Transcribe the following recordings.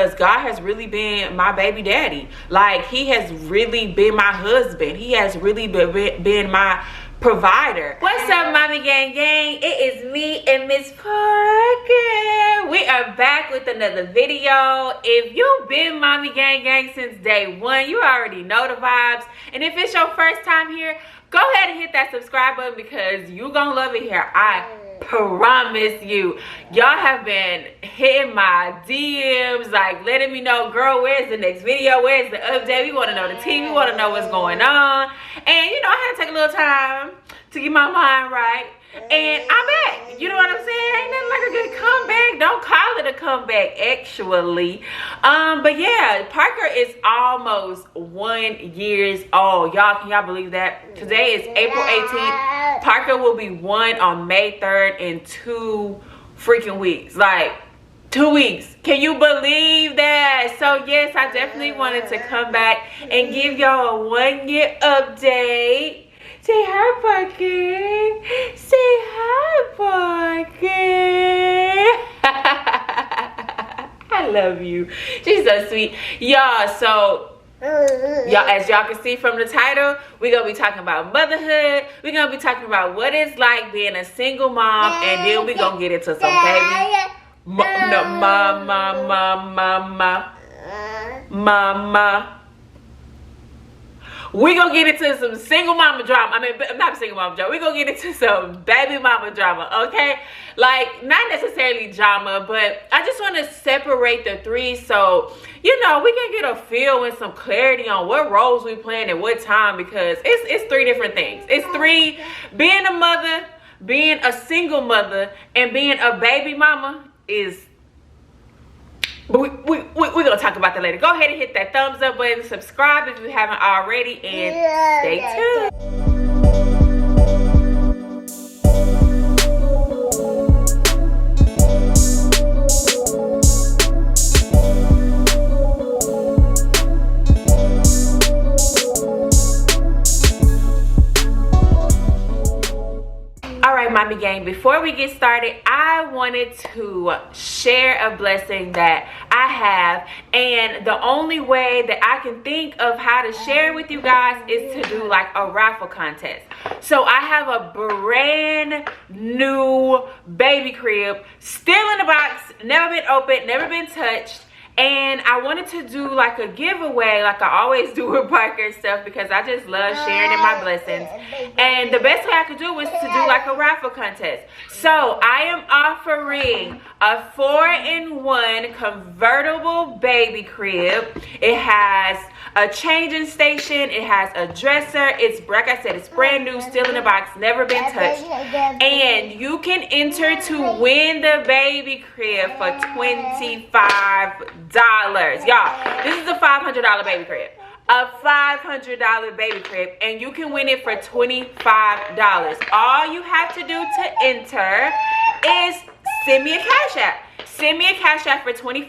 Because God has really been my baby daddy. Like, he has really been my husband. He has really been my provider. What's up, Mommy Gang Gang? It is me and Miss Parker. We are back with another video. If you've been Mommy Gang Gang since day one, you already know the vibes. And if it's your first time here, go ahead and hit that subscribe button because you're gonna love it here. I promise you. Y'all have been hitting my DMs, like letting me know, girl, where's the next video? Where's the update? We want to know the tea. We want to know what's going on. And you know, I had to take a little time to get my mind right. And I'm back. You know what I'm saying? Ain't nothing like a good comeback. Don't call it a comeback, actually. But yeah, Parker is almost 1 year old. Y'all, can y'all believe that? Today is April 18th. Parker will be 1 on May 3rd in 2 freaking weeks. Like, 2 weeks. Can you believe that? So yes, I definitely wanted to come back and give y'all a 1 year update. Say hi, Parker. Say hi, Parker. I love you. She's so sweet. Y'all, so y'all, as y'all can see from the title, we're gonna be talking about motherhood. We're gonna be talking about what it's like being a single mom, and then we're gonna get into some baby mama. We're gonna get into some single mama drama. I mean, not single mama drama. We're gonna get into some baby mama drama, okay? Like, not necessarily drama, but I just want to separate the three so, you know, we can get a feel and some clarity on what roles we playing at what time, because it's 3 different things. It's 3, being a mother, being a single mother, and being a baby mama is... But we're going to talk about that later. Go ahead and hit that thumbs up button. Subscribe if you haven't already. And stay tuned. Mommy Gang, before we get started, I wanted to share a blessing that I have, and the only way that I can think of how to share it with you guys is to do like a raffle contest. So I have a brand new baby crib, still in the box, never been opened, never been touched. And I wanted to do like a giveaway, like I always do with Parker and stuff, because I just love sharing in my blessings. And the best way I could do was to do like a raffle contest. So I am offering a 4-in-1 convertible baby crib. It has a changing station. It has a dresser. It's, like I said, it's brand new, still in the box, never been touched. And you can enter to win the baby crib for $25. Y'all, this is a $500 baby crib. A $500 baby crib, and you can win it for $25. All you have to do to enter is send me a Cash App. Send me a Cash App for $25.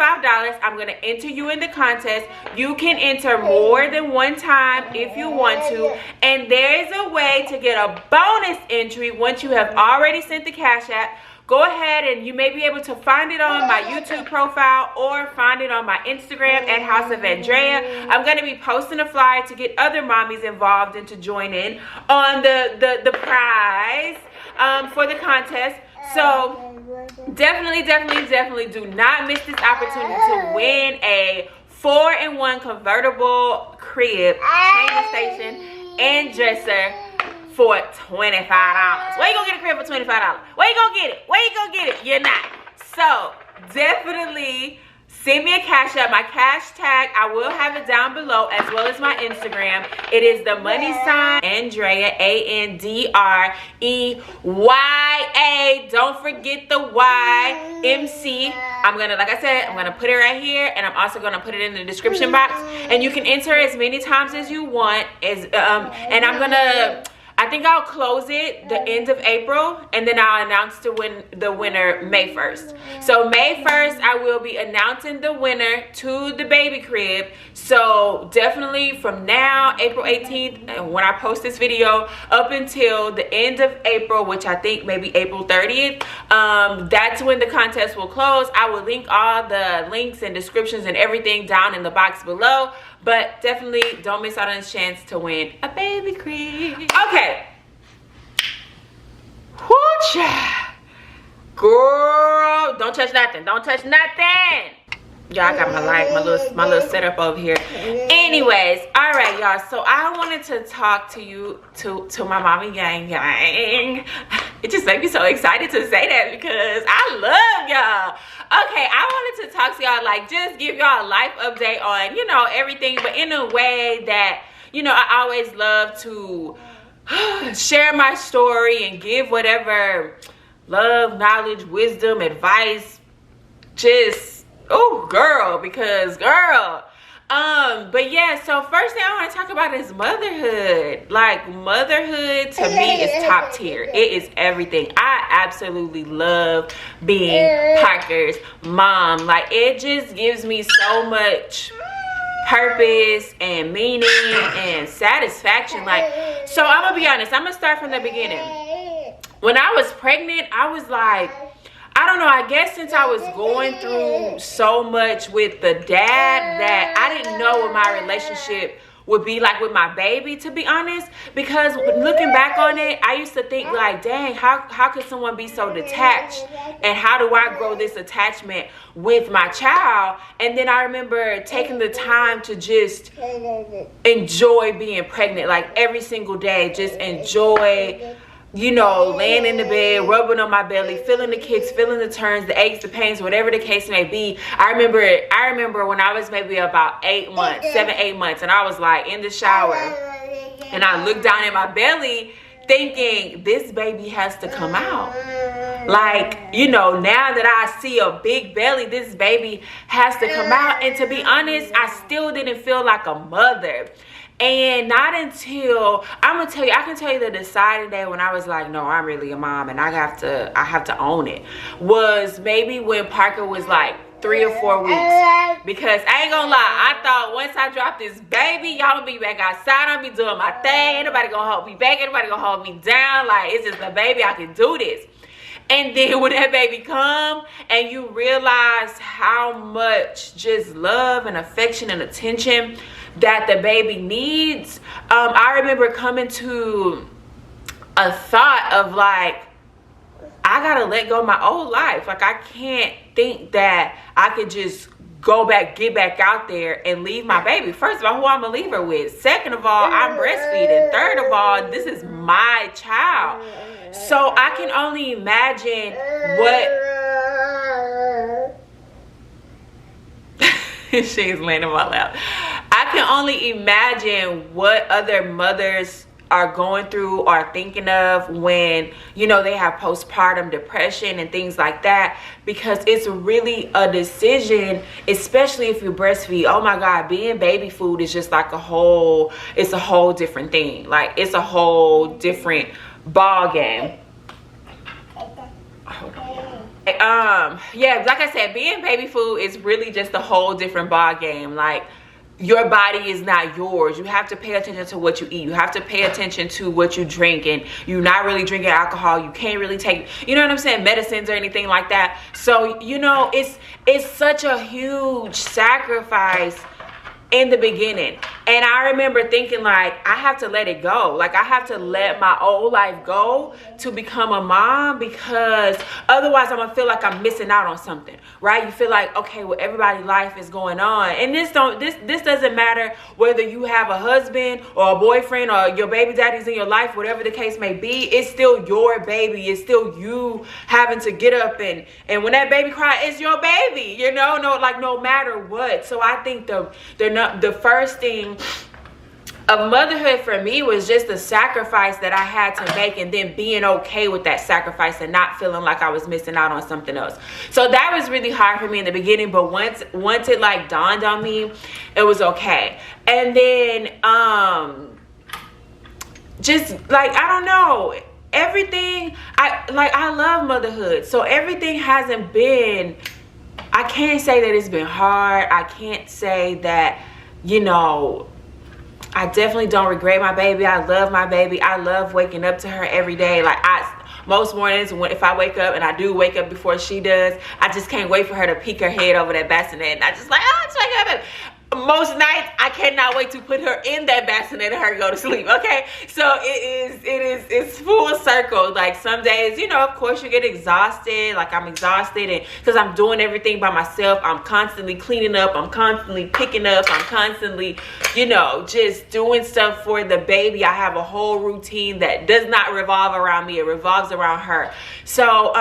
I'm going to enter you in the contest. You can enter more than one time if you want to. And there is a way to get a bonus entry once you have already sent the Cash App. Go ahead and you may be able to find it on my YouTube profile or find it on my Instagram at House of Andrea. I'm going to be posting a flyer to get other mommies involved and to join in on the prize for the contest. So definitely do not miss this opportunity to win a 4-in-1 convertible crib, changing station, and dresser for $25. Where you gonna get a crib for $25? Where you gonna get it? Where you gonna get it? You're not. So definitely send me a Cash App. My cash tag, I will have it down below, as well as my Instagram. It is the money sign Andrea, ANDREYA. Don't forget the YMC. I'm gonna, like I said, I'm gonna put it right here, and I'm also gonna put it in the description box. And you can enter as many times as you want. And I think I'll close it the end of April, and then I'll announce the winner May 1st. So May 1st, I will be announcing the winner to the baby crib. So definitely from now, April 18th, and when I post this video, up until the end of April, which I think maybe April 30th, that's when the contest will close. I will link all the links and descriptions and everything down in the box below. But definitely don't miss out on this chance to win a baby crib. Okay. Whoo-cha. Girl, don't touch nothing. Don't touch nothing. Y'all, I got my little setup over here. Anyways, all right, y'all. So I wanted to talk to you, to my mommy gang. It just made me so excited to say that because I love y'all. Okay, I wanted to talk to y'all, like, just give y'all a life update on, you know, everything, but in a way that, you know, I always love to share my story and give whatever love, knowledge, wisdom, advice, just, oh, girl, because, girl. But yeah, so first thing I want to talk about is motherhood. Like, motherhood to me is top tier. It is everything. I absolutely love being Parker's mom. Like, it just gives me so much purpose and meaning and satisfaction. Like, so I'm gonna be honest, I'm gonna start from the beginning. When I was pregnant, I was like, I don't know, I guess since I was going through so much with the dad that I didn't know what my relationship would be like with my baby, to be honest. Because looking back on it, I used to think like, dang, how could someone be so detached? And how do I grow this attachment with my child? And then I remember taking the time to just enjoy being pregnant, like every single day, just enjoy, you know, laying in the bed, rubbing on my belly, feeling the kicks, feeling the turns, the aches, the pains, whatever the case may be. I remember when I was maybe about 7, 8 months, and I was like in the shower, and I looked down at my belly thinking, this baby has to come out. Like, you know, now that I see a big belly, this baby has to come out. And to be honest, I still didn't feel like a mother. And not until, I can tell you the deciding day when I was like, no, I'm really a mom and I have to own it, was maybe when Parker was like 3 or 4 weeks. Because I ain't gonna lie, I thought once I drop this baby, y'all gonna be back outside, I'll be doing my thing, ain't nobody gonna hold me back, ain't nobody gonna hold me down. Like, it's just a baby, I can do this. And then when that baby come and you realize how much just love and affection and attention that the baby needs, I remember coming to a thought of like, I gotta let go of my old life. Like, I can't think that I could just get back out there and leave my baby. First of all, who I'm gonna leave her with? Second of all, I'm breastfeeding. Third of all, this is my child. So I can only imagine what she's laying in my lap. I can only imagine what other mothers are going through or thinking of when, you know, they have postpartum depression and things like that, because it's really a decision, especially if you breastfeed. Oh my God, being baby food is just like it's a whole different thing. Like, it's a whole different ball game. Yeah, like I said, being baby food is really just a whole different ball game. Like, your body is not yours. You have to pay attention to what you eat. You have to pay attention to what you drink, and you're not really drinking alcohol. You can't really take, you know what I'm saying, medicines or anything like that. So, you know, it's such a huge sacrifice in the beginning. And I remember thinking like, I have to let it go. Like, I have to let my old life go to become a mom, because otherwise I'm gonna feel like I'm missing out on something, right? You feel like, okay, well, everybody's life is going on, and this doesn't matter whether you have a husband or a boyfriend or your baby daddy's in your life, whatever the case may be. It's still your baby. It's still you having to get up and when that baby cries, it's your baby, you know, no matter what. So I think the first thing of motherhood for me was just the sacrifice that I had to make, and then being okay with that sacrifice and not feeling like I was missing out on something else. So that was really hard for me in the beginning, but once it like dawned on me, it was okay. And then just like, I don't know, everything, I love motherhood. So everything hasn't been, I can't say that it's been hard. I can't say that, you know, I definitely don't regret my baby. I love my baby. I love waking up to her every day. Like, most mornings, if I wake up, and I do wake up before she does, I just can't wait for her to peek her head over that bassinet. And I just like, oh, it's wake up. Most nights, I cannot wait to put her in that bassinet and her go to sleep, okay? So it's full circle. Like, some days, you know, of course you get exhausted. Like, I'm exhausted, and because I'm doing everything by myself, I'm constantly cleaning up, I'm constantly picking up, I'm constantly, you know, just doing stuff for the baby. I have a whole routine that does not revolve around me. It revolves around her. So,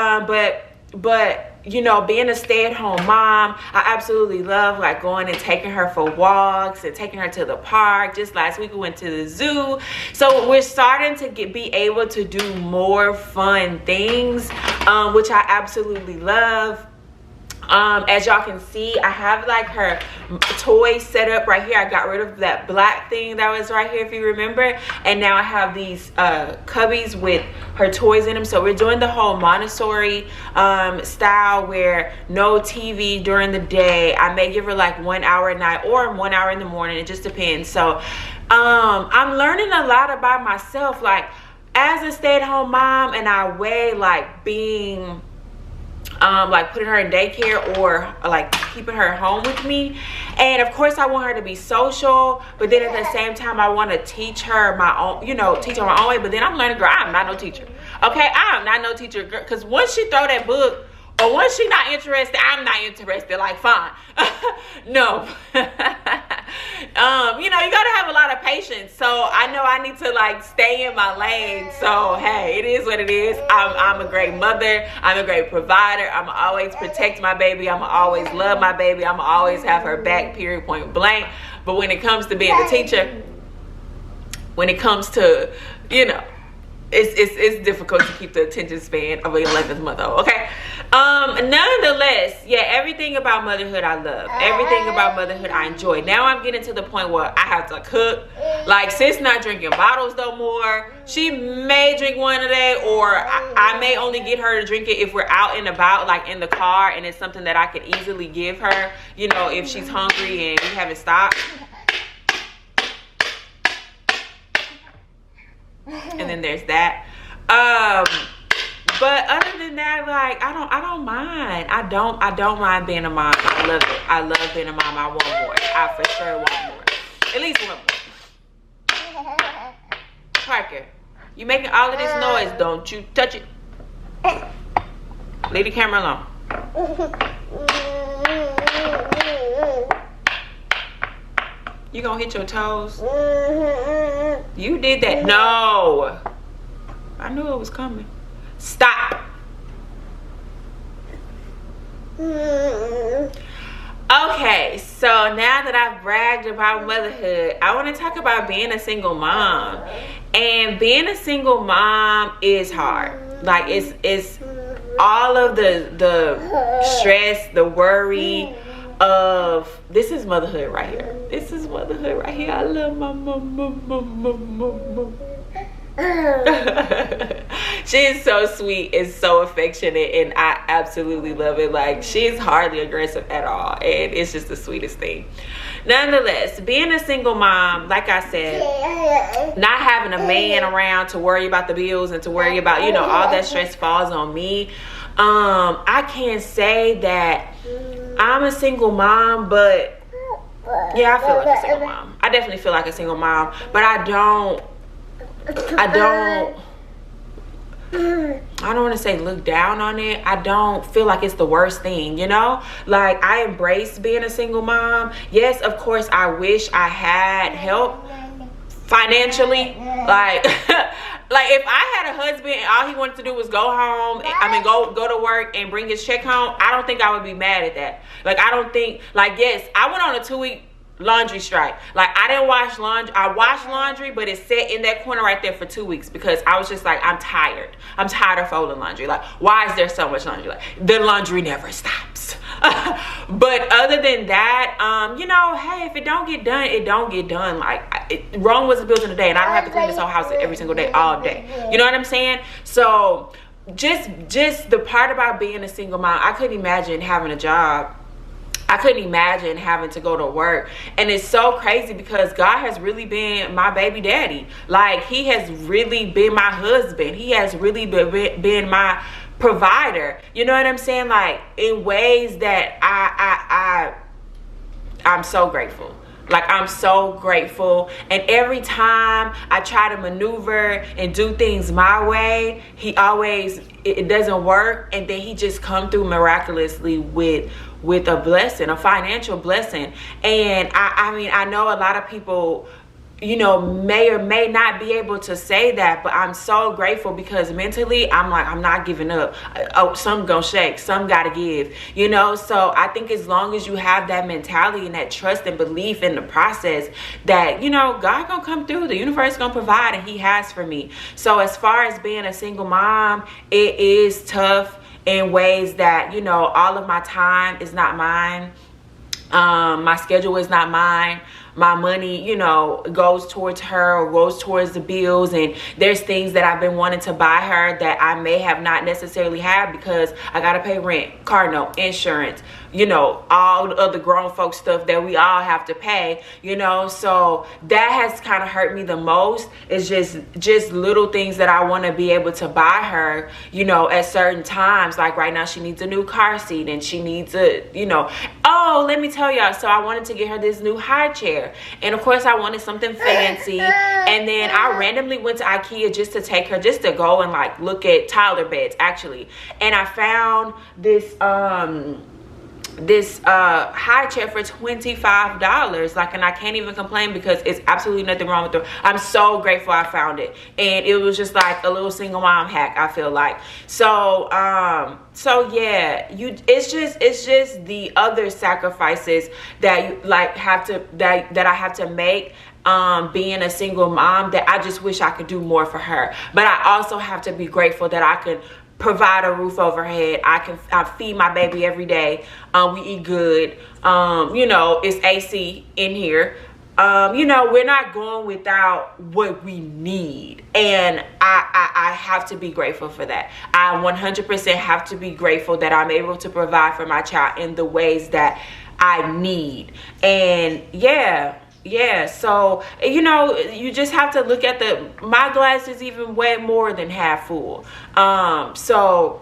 but you know, being a stay-at-home mom, I absolutely love like going and taking her for walks and taking her to the park. Just last week we went to the zoo. So we're starting to be able to do more fun things, which I absolutely love. As y'all can see, I have like her toys set up right here. I got rid of that black thing that was right here, if you remember, and now I have these cubbies with her toys in them. So we're doing the whole Montessori style, where no TV during the day. I may give her like 1 hour at night or 1 hour in the morning. It just depends. So I'm learning a lot about myself, like as a stay-at-home mom, and I weigh like being like putting her in daycare or like keeping her home with me. And of course I want her to be social, but then at the same time I want to teach her my own, you know, teach her my own way. But then I'm learning, girl, I'm not no teacher, okay? I am not no teacher, girl, because once she throw that book, or once she not interested, I'm not interested. Like, fine. No. You know, you gotta have a lot of patience. So I know I need to like stay in my lane. So hey, it is what it is. I'm a great mother. I'm a great provider. I'm always protect my baby. I'm always love my baby. I'm always have her back, period, point blank. But when it comes to being a teacher, when it comes to, you know, it's difficult to keep the attention span of an 11th month old, okay? Nonetheless, yeah, everything about motherhood I love. Everything about motherhood I enjoy. Now I'm getting to the point where I have to cook. Like, sis not drinking bottles no more. She may drink one a day, or I may only get her to drink it if we're out and about, like in the car, and it's something that I could easily give her, you know, if she's hungry and we haven't stopped. And then there's that. But other than that, like, I don't mind. I don't mind being a mom. I love it. I love being a mom. I want more. I for sure want more. At least one more. Parker, you making all of this noise. Don't you touch it. Leave the camera alone. You gonna hit your toes? You did that. No. I knew it was coming. Stop. Okay, so now that I've bragged about motherhood, I want to talk about being a single mom. And being a single mom is hard. Like, it's all of the stress, the worry of, this is motherhood right here. This is motherhood right here. I love my mom. She is so sweet and so affectionate, and I absolutely love it. Like, she's hardly aggressive at all, and it's just the sweetest thing. Nonetheless, being a single mom, like I said, not having a man around to worry about the bills and to worry about, you know, all that stress falls on me. I can't say that I'm a single mom, but yeah, I feel like a single mom. I definitely feel like a single mom, but I don't want to say look down on it. I don't feel like it's the worst thing, you know? Like, I embrace being a single mom. Yes, of course, I wish I had help financially. Like, like if I had a husband and all he wanted to do was go home, go to work and bring his check home, I don't think I would be mad at that. Like, I don't think, like, yes, I went on a 2-week laundry strike. Like, I didn't wash laundry. I washed laundry, but it sat in that corner right there for 2 weeks because I was just like, I'm tired of folding laundry. Like, why is there so much laundry? Like, the laundry never stops. But other than that, you know, hey, if it don't get done, it don't get done. Like, Rome wasn't built in a day, and I don't have to clean this whole house every single day all day. You know what I'm saying? So just the part about being a single mom, I couldn't imagine having a job. I couldn't imagine having to go to work. And it's so crazy because God has really been my baby daddy. Like, he has really been my husband. He has really been my provider. You know what I'm saying? Like, in ways that I'm so grateful. Like, I'm so grateful. And every time I try to maneuver and do things my way, it doesn't work. And then he just come through miraculously with a blessing, a financial blessing. And I mean, I know a lot of people, you know, may or may not be able to say that, but I'm so grateful because mentally I'm like, I'm not giving up. Oh, some gonna shake, some gotta give, you know. So I think as long as you have that mentality and that trust and belief in the process, that, you know, God gonna come through, the universe gonna provide, and he has for me. So as far as being a single mom, it is tough in ways that, you know, all of my time is not mine. My schedule is not mine. My money, you know, goes towards her or goes towards the bills. And there's things that I've been wanting to buy her that I may have not necessarily had because I got to pay rent, car note, insurance, you know, all the other grown folk stuff that we all have to pay, you know. So that has kind of hurt me the most. It's just little things that I want to be able to buy her, you know, at certain times. Like right now she needs a new car seat and she needs a, you know, oh, let me tell y'all. So I wanted to get her this new high chair. And of course I wanted something fancy. And then I randomly went to IKEA just to take her, just to go and like look at toddler beds actually. And I found this high chair for $25. Like, and I can't even complain because it's absolutely nothing wrong with it. I'm so grateful I found it. And it was just like a little single mom hack, I feel like. So yeah, it's just the other sacrifices that you like that I have to make being a single mom, that I just wish I could do more for her. But I also have to be grateful that I could provide a roof over her head. I feed my baby every day. We eat good. You know, it's AC in here. You know, we're not going without what we need. And I have to be grateful for that. I 100% have to be grateful that I'm able to provide for my child in the ways that I need. And yeah, so, you know, you just have to look at my glass is even way more than half full. So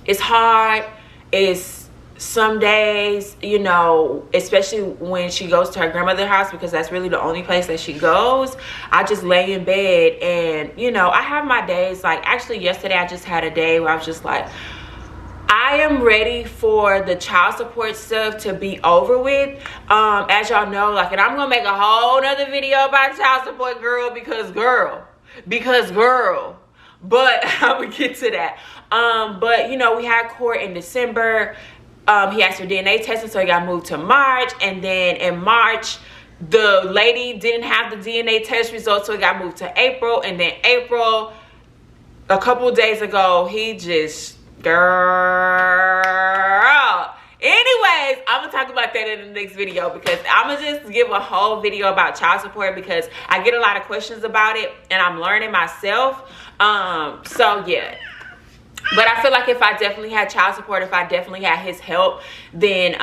it's hard. It's some days, you know, especially when she goes to her grandmother's house, because that's really the only place that she goes, I just lay in bed and, you know, I have my days. Like, actually yesterday I just had a day where I was just like, I am ready for the child support stuff to be over with. As y'all know, like, and I'm gonna make a whole nother video about child support, because girl, but I would get to that. But you know, we had court in December. He asked for DNA testing, so he got moved to March, and then in March the lady didn't have the DNA test results, so it got moved to April. And then April, a couple of days ago, he just, girl. Anyways, I'm gonna talk about that in the next video, because I'm gonna just give a whole video about child support, because I get a lot of questions about it and I'm learning myself. So yeah. But I feel like if I definitely had child support, if I definitely had his help, then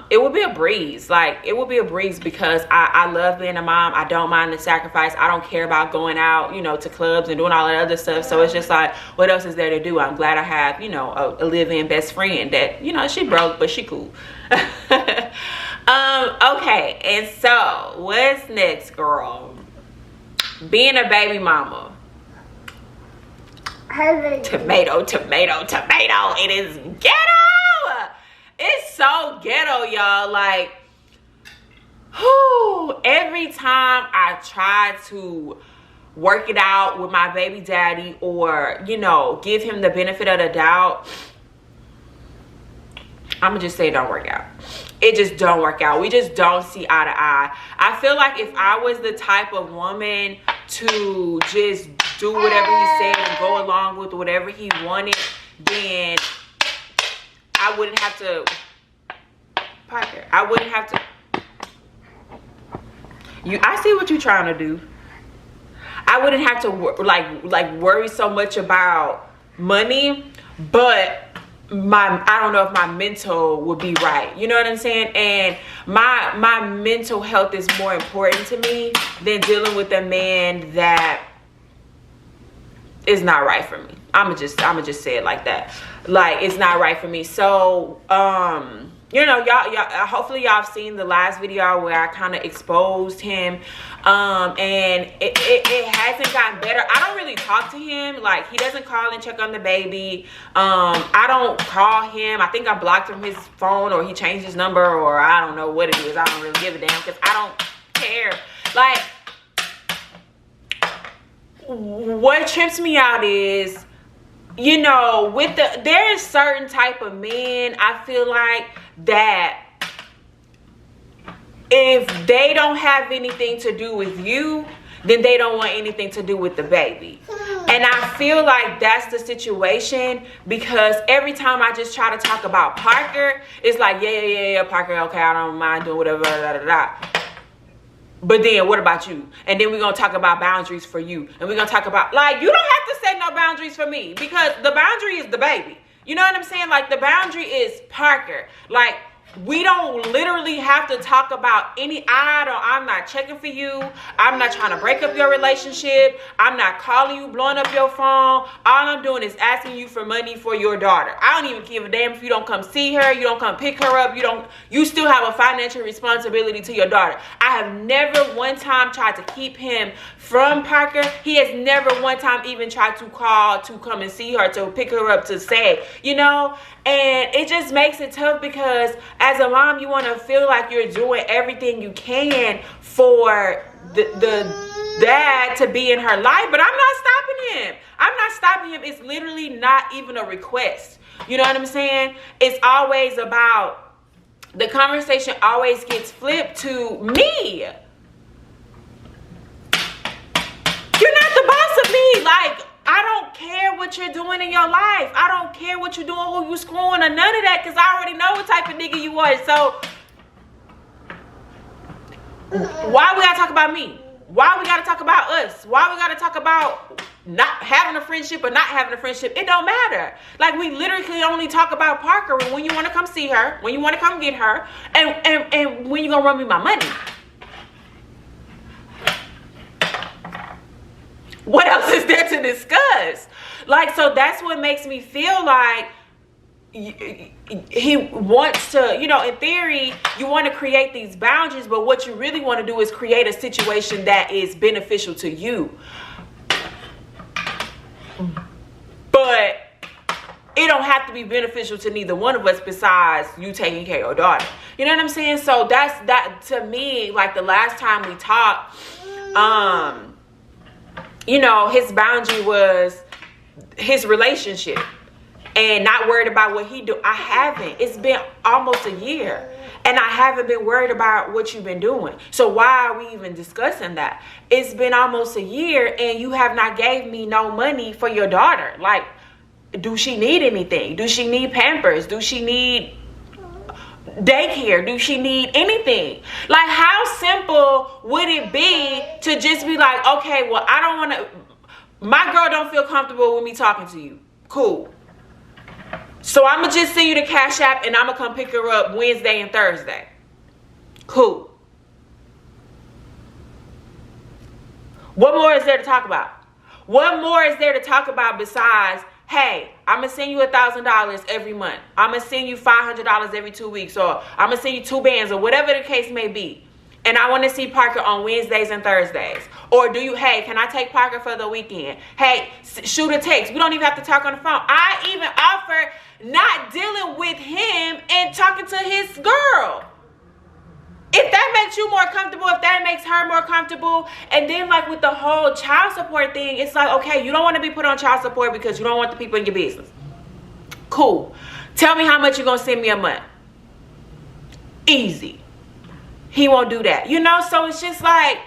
it would be a breeze. Like, it would be a breeze, because I love being a mom. I don't mind the sacrifice. I don't care about going out, you know, to clubs and doing all that other stuff. So it's just like, what else is there to do? I'm glad I have, you know, a live-in best friend that, you know, she broke, but she cool. Okay, and so what's next, girl? Being a baby mama. Tomato. It is ghetto. It's so ghetto, y'all. Like, every time I try to work it out with my baby daddy, or, you know, give him the benefit of the doubt, I'm gonna just say it don't work out. It just don't work out. We just don't see eye to eye. I feel like if I was the type of woman to just do whatever he said and go along with whatever he wanted, then I wouldn't have to, Parker, I wouldn't have to, I see what you're trying to do. I wouldn't have to like worry so much about money, but I don't know if my mental would be right. You know what I'm saying? And my mental health is more important to me than dealing with a man that is not right for me. I'ma just say it like that. Like, it's not right for me. So you know, y'all hopefully y'all have seen the last video where I kind of exposed him, and it hasn't gotten better. I don't really talk to him. Like, he doesn't call and check on the baby. I don't call him. I think I blocked him his phone, or he changed his number, or I don't know what it is. I don't really give a damn because I don't care. Like, what trips me out is, you know, there is certain type of men, I feel like, that if they don't have anything to do with you, then they don't want anything to do with the baby. And I feel like that's the situation, because every time I just try to talk about Parker, it's like, yeah, Parker, okay, I don't mind doing whatever, But then what about you? And then we're going to talk about boundaries for you. And we're going to talk about, like, you don't have to set no boundaries for me, because the boundary is the baby. You know what I'm saying? Like, the boundary is Parker. Like, we don't literally have to talk about I'm not checking for you. I'm not trying to break up your relationship. I'm not calling you, blowing up your phone. All I'm doing is asking you for money for your daughter. I don't even give a damn if you don't come see her, you don't come pick her up, you still have a financial responsibility to your daughter. I have never one time tried to keep him from Parker. He has never one time even tried to call to come and see her, to pick her up, to say, you know. And it just makes it tough, because as a mom, you want to feel like you're doing everything you can for the dad to be in her life. But I'm not stopping him. I'm not stopping him. It's literally not even a request. You know what I'm saying? It's always about, the conversation always gets flipped to me. You're not the boss of me. Like, I don't care what you're doing in your life. I don't care what you're doing, who you screwing, or none of that, because I already know what type of nigga you are. So why we gotta talk about me? Why we gotta talk about us? Why we gotta talk about not having a friendship or not having a friendship? It don't matter. Like, we literally only talk about Parker when you want to come see her, when you want to come get her, and when you gonna run me my money. What else is there to discuss? Like, so that's what makes me feel like he wants to, you know, in theory, you want to create these boundaries, but what you really want to do is create a situation that is beneficial to you. But it don't have to be beneficial to neither one of us besides you taking care of your daughter. You know what I'm saying? So that to me, like, the last time we talked, you know, his boundary was his relationship and not worried about what he do. I haven't. It's been almost a year and I haven't been worried about what you've been doing. So why are we even discussing that? It's been almost a year and you have not gave me no money for your daughter. Like, do she need anything? Do she need Pampers? Do she need daycare? Do she need anything? Like, how simple would it be to just be like, okay, well, I don't want to, my girl don't feel comfortable with me talking to you. Cool. So I'm going to just send you the Cash App and I'm going to come pick her up Wednesday and Thursday. Cool. What more is there to talk about? What more is there to talk about besides, hey, I'm going to send you $1,000 every month. I'm going to send you $500 every 2 weeks, or I'm going to send you 2 bands, or whatever the case may be. And I want to see Parker on Wednesdays and Thursdays. Or do you, hey, can I take Parker for the weekend? Hey, shoot a text. We don't even have to talk on the phone. I even offer not dealing with him and talking to his girl. If that makes you more comfortable, if that makes her more comfortable. And then, like, with the whole child support thing, it's like, okay, you don't want to be put on child support because you don't want the people in your business. Cool. Tell me how much you're gonna send me a month. Easy. He won't do that. You know, so it's just like,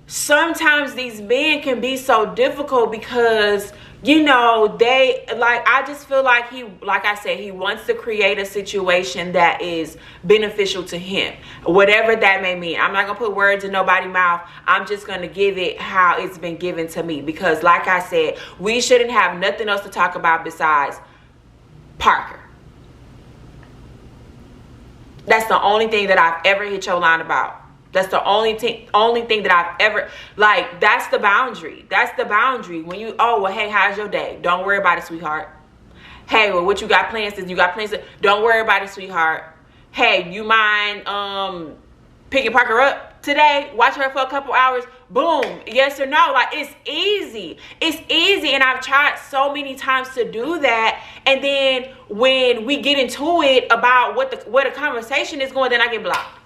sometimes these men can be so difficult because, you know, they, like, I just feel like he, like I said, he wants to create a situation that is beneficial to him, whatever that may mean. I'm not gonna put words in nobody's mouth. I'm just gonna give it how it's been given to me, because like I said, we shouldn't have nothing else to talk about besides Parker. That's the only thing that I've ever hit your line about. That's the only thing that I've ever, like, that's the boundary. That's the boundary. When you, oh, well, hey, how's your day? Don't worry about it, sweetheart. Hey, well, what you got plans to, don't worry about it, sweetheart. Hey, you mind picking Parker up today? Watch her for a couple hours. Boom. Yes or no? Like, it's easy. It's easy. And I've tried so many times to do that. And then when we get into it about what the conversation is going, then I get blocked.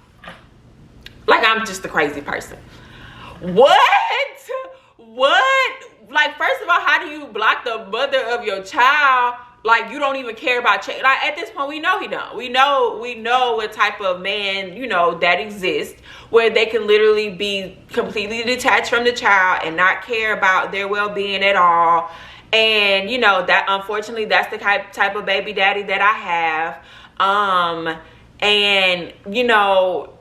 Like, I'm just a crazy person. What? Like, first of all, how do you block the mother of your child? Like, you don't even care about like, at this point, we know he don't. We know what type of man, you know, that exists, where they can literally be completely detached from the child and not care about their well-being at all. And, you know, that, unfortunately, that's the type of baby daddy that I have. And, you know,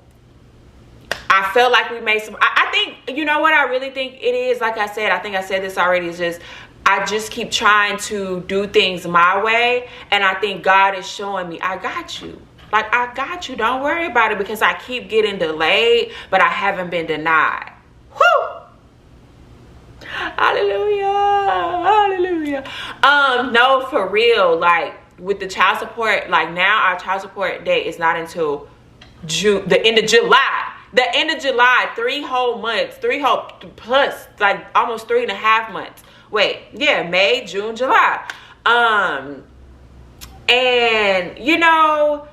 I felt like we made some, I think, you know what I really think it is, like I said, I think I said this already, is just, I just keep trying to do things my way, and I think God is showing me, I got you. Like, I got you. Don't worry about it, because I keep getting delayed, but I haven't been denied. Whew! Hallelujah. Hallelujah. No, for real, like, with the child support, like, now our child support date is not until June, the end of July. The end of July, 3 whole months, 3 whole plus, like, almost 3.5 months. Wait, yeah, May, June, July. And, you know,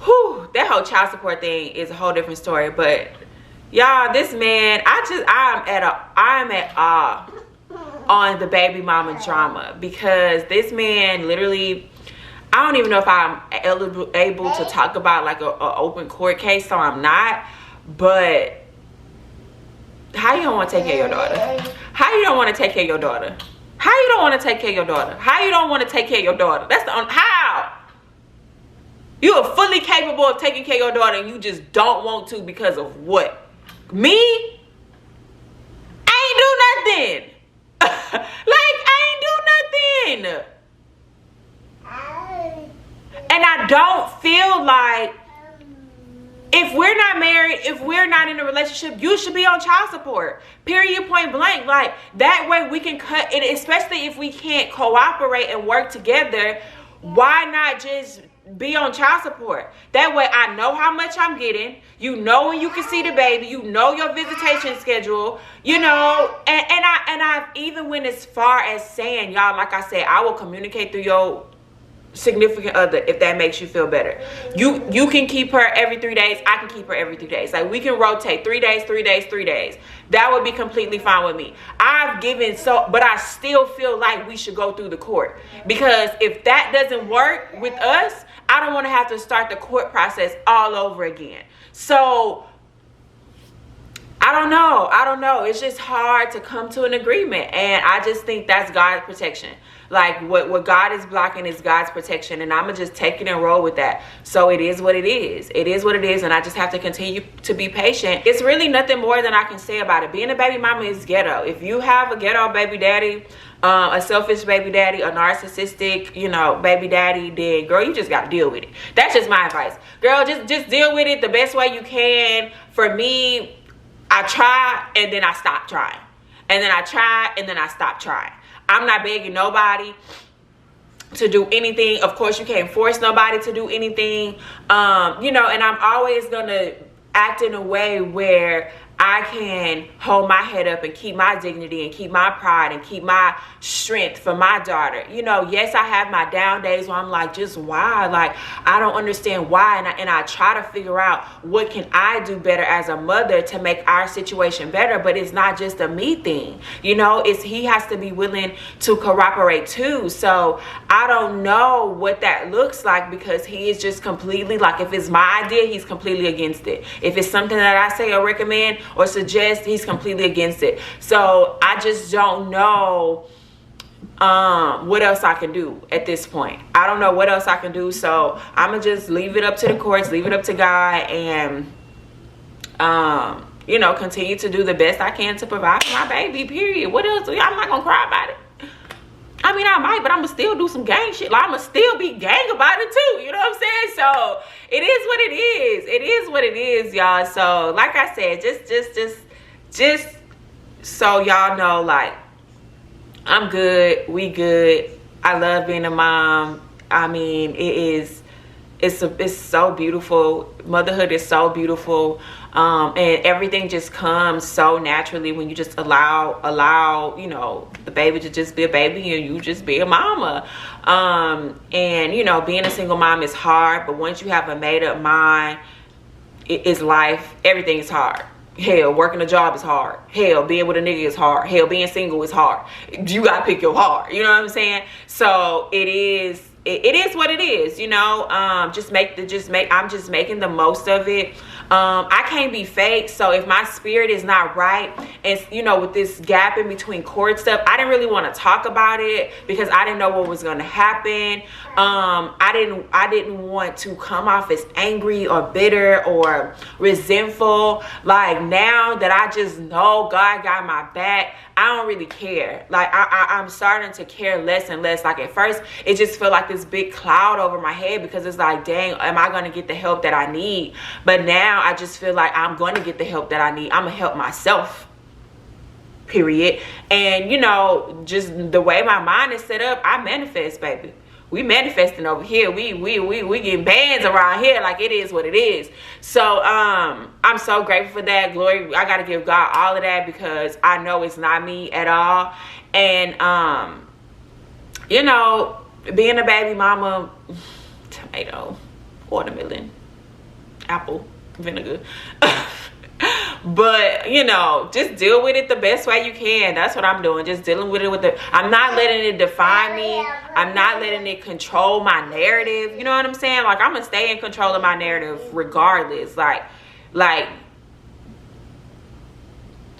whew, that whole child support thing is a whole different story. But y'all, this man, I'm at awe on the baby mama drama, because this man literally, I don't even know if I'm able to talk about like a open court case, so I'm not. But how you don't want to take care of your daughter? How you don't want to take care of your daughter? How you don't want to take care of your daughter? How you don't want to take care of your daughter? That's the how. You are fully capable of taking care of your daughter, and you just don't want to because of what? Me? I ain't do nothing. Like, I ain't do nothing. And I don't feel like, if we're not married, if we're not in a relationship, you should be on child support. Period, point blank. Like, that way we can cut it, especially if we can't cooperate and work together. Why not just be on child support? That way I know how much I'm getting. You know when you can see the baby. You know your visitation schedule. You know, and I even went as far as saying, y'all, like I said, I will communicate through your significant other if that makes you feel better. You can keep her every 3 days. I can keep her every 3 days. Like, we can rotate 3 days, 3 days, 3 days. That would be completely fine with me. I've given but I still feel like we should go through the court, because if that doesn't work with us, I don't want to have to start the court process all over again. So I don't know. It's just hard to come to an agreement, and I just think that's God's protection. Like, what God is blocking is God's protection, and I'm going to just take it and roll with that. So it is what it is. It is what it is, and I just have to continue to be patient. It's really nothing more than I can say about it. Being a baby mama is ghetto. If you have a ghetto baby daddy, a selfish baby daddy, a narcissistic, you know, baby daddy, then, girl, you just got to deal with it. That's just my advice. Girl, just deal with it the best way you can. For me, I try, and then I stop trying. And then I try, and then I stop trying. I'm not begging nobody to do anything. Of course, you can't force nobody to do anything. You know, and I'm always going to act in a way where I can hold my head up and keep my dignity and keep my pride and keep my strength for my daughter. You know, yes, I have my down days where I'm like, just why? Like, I don't understand why. And I try to figure out what can I do better as a mother to make our situation better. But it's not just a me thing. You know, he has to be willing to cooperate too. So I don't know what that looks like, because he is just completely like, if it's my idea, he's completely against it. If it's something that I say or recommend or suggest, he's completely against it. So I just don't know what else I can do at this point. I don't know what else I can do. So I'm gonna just leave it up to the courts, leave it up to God, and you know, continue to do the best I can to provide for my baby, period. What else? I'm not gonna cry about it. I mean, I might, but I'm gonna still do some gang shit. Like, I'm gonna still be gang about it too. You know what I'm saying? So it is what it is. It is what it is, y'all. So like I said, just so y'all know, like, I'm good. We good. I love being a mom. I mean, it's so beautiful. Motherhood is so beautiful. And everything just comes so naturally when you just allow, you know, the baby to just be a baby and you just be a mama. And, you know, being a single mom is hard, but once you have a made up mind, it's life. Everything is hard. Hell, working a job is hard. Hell, being with a nigga is hard. Hell, being single is hard. You gotta pick your hard. You know what I'm saying? So it is what it is, you know. I'm just making the most of it. I can't be fake. So if my spirit is not right, and you know, with this gap in between court stuff, I didn't really want to talk about it because I didn't know what was going to happen. I didn't want to come off as angry or bitter or resentful. Like, now that I just know God got my back, I don't really care. Like, I'm starting to care less and less. Like, at first it just felt like this big cloud over my head, because it's like, dang, am I going to get the help that I need? But now I just feel like I'm going to get the help that I need. I'm going to help myself, period. And, you know, just the way my mind is set up, I manifest, baby. We manifesting over here. We getting bands around here. Like, it is what it is. So I'm so grateful for that. Glory, I gotta give God all of that, because I know it's not me at all. And you know, being a baby mama, tomato, watermelon, apple, vinegar. But, you know, just deal with it the best way you can. That's what I'm doing. Just dealing with it I'm not letting it define me. I'm not letting it control my narrative. You know what I'm saying? Like, I'm gonna stay in control of my narrative regardless. Like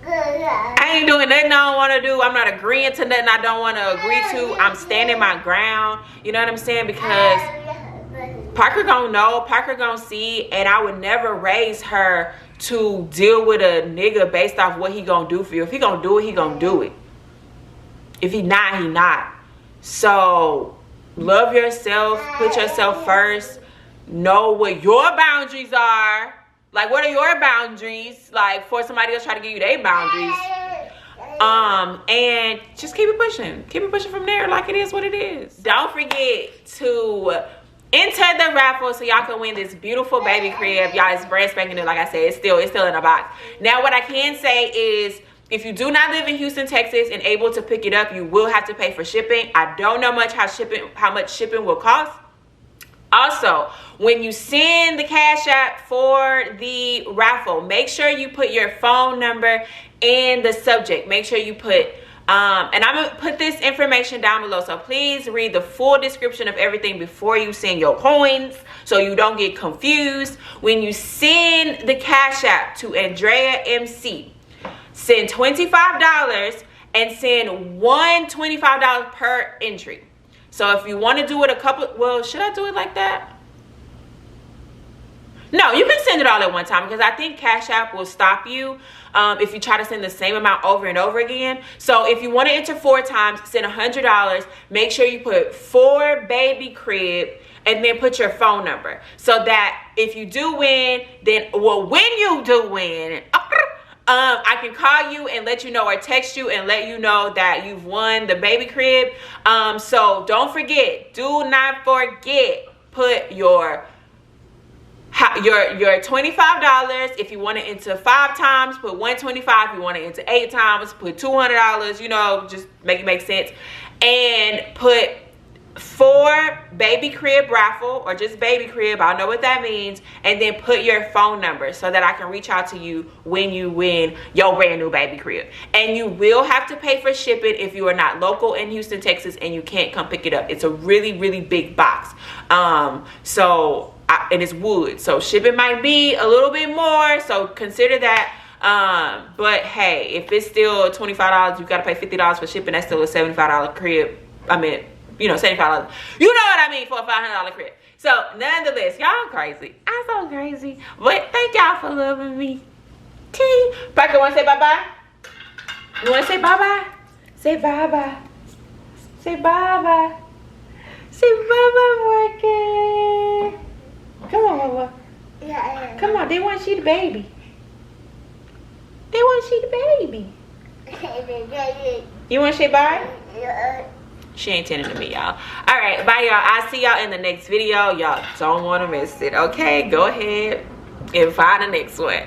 I ain't doing nothing I don't want to do. I'm not agreeing to nothing I don't want to agree to. I'm standing my ground. You know what I'm saying? Because Parker gonna know, Parker gonna see, and I would never raise her to deal with a nigga based off what he gonna do for you. If he gonna do it, he gonna do it. If he not, he not. So love yourself, put yourself first, know what your boundaries are. Like, what are your boundaries? Like, for somebody else try to give you their boundaries. And just keep it pushing. Keep it pushing from there. Like, it is what it is. Don't forget to enter the raffle so y'all can win this beautiful baby crib. Y'all, it's brand spanking new. Like I said, it's still in a box. Now, what I can say is, if you do not live in Houston, Texas, and able to pick it up, you will have to pay for shipping. I don't know how much shipping will cost. Also, when you send the Cash App for the raffle, make sure you put your phone number in the subject. Make sure you put and I'm gonna put this information down below, so please read the full description of everything before you send your coins, so you don't get confused. When you send the Cash App to AndreyaMC, send $25 and send $125 per entry. So if you want to do it well, should I do it like that? No, you can send it all at one time, because I think Cash App will stop you if you try to send the same amount over and over again. So if you want to enter 4 times, send $100. Make sure you put 4 baby crib and then put your phone number, so that if you do win, then, well, when you do win, I can call you and let you know, or text you and let you know that you've won the baby crib. So don't forget, do not forget, put your your $25. If you want it into 5 times, put $125. If you want it into 8 times, put $200. You know, just make it make sense. And put 4 baby crib raffle, or just baby crib, I know what that means, and then put your phone number so that I can reach out to you when you win your brand new baby crib. And you will have to pay for shipping if you are not local in Houston, Texas, and you can't come pick it up. It's a really, really big box. And it's wood, so shipping might be a little bit more, so consider that. But hey, if it's still $25, you gotta pay $50 for shipping. That's still a $75 crib. I mean, you know, $75. You know what I mean, for a $500 crib. So nonetheless, y'all crazy. I'm so crazy. But thank y'all for loving me. T. Parker, wanna say bye-bye? You wanna say bye-bye? Say bye-bye. Say bye-bye. Say bye-bye, Parker. Come on, Mama. Yeah. Come on, they want to see the baby. They want to see the baby. You want to say bye? Yeah. She ain't tending to me, y'all. All right, bye, y'all. I'll see y'all in the next video. Y'all don't want to miss it, okay? Go ahead and find the next one.